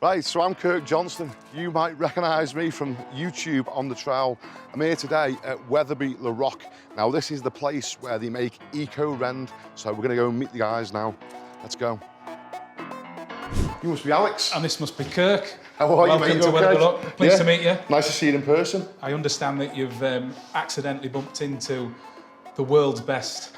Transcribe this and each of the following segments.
Right, so I'm Kirk Johnston. You might recognise me from YouTube on the trowel. I'm here today at Weatherbrock. Now, this is the place where they make eco-rend, so we're going to go and meet the guys now. Let's go. You must be Alex. And this must be Kirk. How are you, Welcome mate? to Okay? Weatherbrock. Pleased to meet you. Nice to see you in person. I understand that you've accidentally bumped into the world's best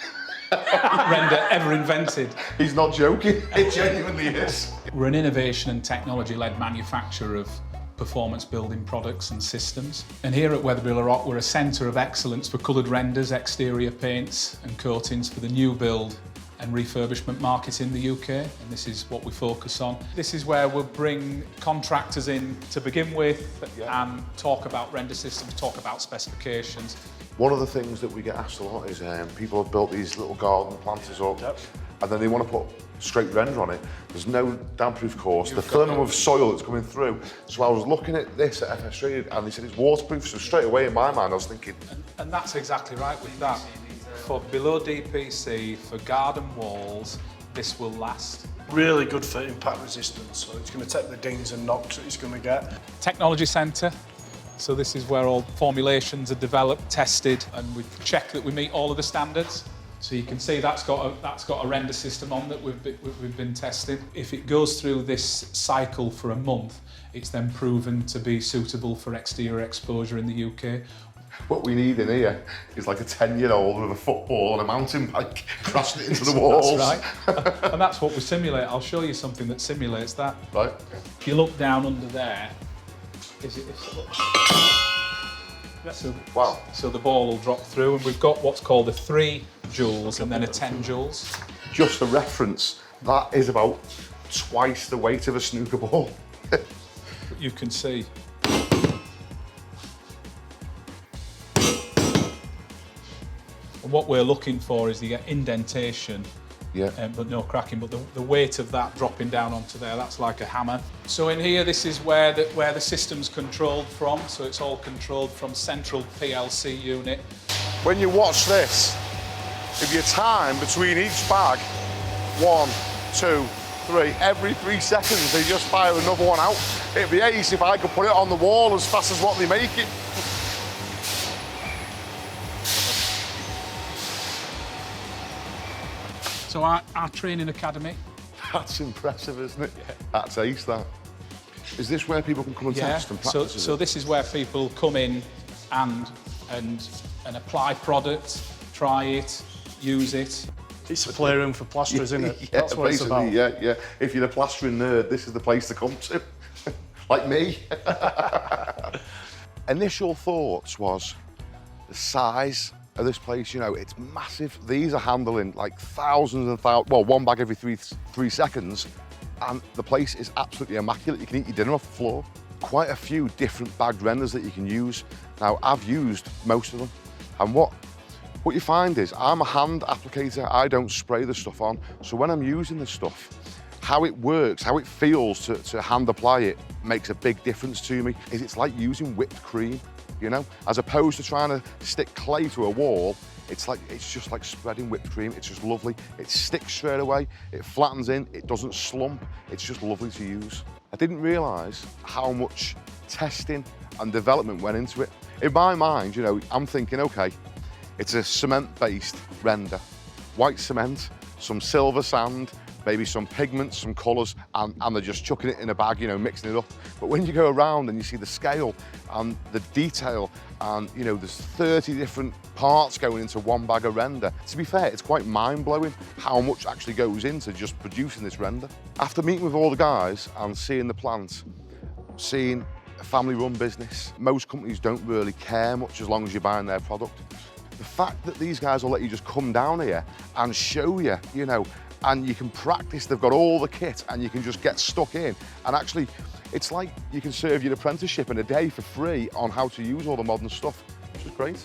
render ever invented. He's not joking, it genuinely is. We're an innovation and technology-led manufacturer of performance building products and systems. And here at Weatherbrock, we're a centre of excellence for coloured renders, exterior paints and coatings for the new build and refurbishment market in the UK, and this is what we focus on. This is where we'll bring contractors in to begin with and talk about render systems, talk about specifications. One of the things that we get asked a lot is people have built these little garden planters up and then they want to put straight render on it. There's no damp-proof course. The filament of soil that's coming through. So I was looking at this at FS Rated and they said it's waterproof, so straight away in my mind I was thinking... And that's exactly right with that. For below DPC, for garden walls, this will last. Really good for impact resistance, so it's going to take the dings and knocks that it's going to get. Technology centre. So this is where all formulations are developed, tested, and we check that we meet all of the standards. So you can see that's got a render system on that we've been testing. If it goes through this cycle for a month, it's then proven to be suitable for exterior exposure in the UK. What we need in here is like a 10-year-old with a football and a mountain bike crashing it into the walls. That's right. And that's what we simulate. I'll show you something that simulates that. Right. If you look down under there, Wow. So the ball will drop through, and we've got what's called a 3 joules and then a 10 joules. Just for reference, that is about twice the weight of a snooker ball. You can see. And what we're looking for is the indentation, but no cracking. But the weight of that dropping down onto there, that's like a hammer. So in here, this is where the system's controlled from. So it's all controlled from central PLC unit. When you watch this, if you time between each bag, 1, 2, 3, every 3 seconds they just fire another one out. It'd be ace if I could put it on the wall as fast as what they make it. So our training academy. That's impressive, isn't it? Yeah. That's ace, that. Is this where people can come and test and practice? So this is where people come in and apply product, try it, use it. It's a playroom for plasterers, isn't it? Yeah, That's what it's about. Yeah. If you're a plastering nerd, this is the place to come to. Like me. Initial thoughts was the size of this place, you know, it's massive. These are handling like thousands and thousands, well, one bag every three seconds, and the place is absolutely immaculate. You can eat your dinner off the floor. Quite a few different bagged renders that you can use. Now, I've used most of them, and what you find is I'm a hand applicator. I don't spray the stuff on, so when I'm using the stuff, how it works, how it feels to hand apply it makes a big difference to me. It's like using whipped cream. You know, as opposed to trying to stick clay to a wall, it's just like spreading whipped cream. It's just lovely. It sticks straight away, it flattens in, it doesn't slump. It's just lovely to use. I didn't realise how much testing and development went into it. In my mind, you know, I'm thinking, okay, it's a cement-based render. White cement, some silver sand, maybe some pigments, some colours, and they're just chucking it in a bag, you know, mixing it up. But when you go around and you see the scale and the detail, and, you know, there's 30 different parts going into one bag of render, to be fair, it's quite mind-blowing how much actually goes into just producing this render. After meeting with all the guys and seeing the plant, seeing a family-run business, most companies don't really care much as long as you're buying their product. The fact that these guys will let you just come down here and show you, you know, and you can practice, they've got all the kit and you can just get stuck in. And actually, it's like you can serve your apprenticeship in a day for free on how to use all the modern stuff, which is great.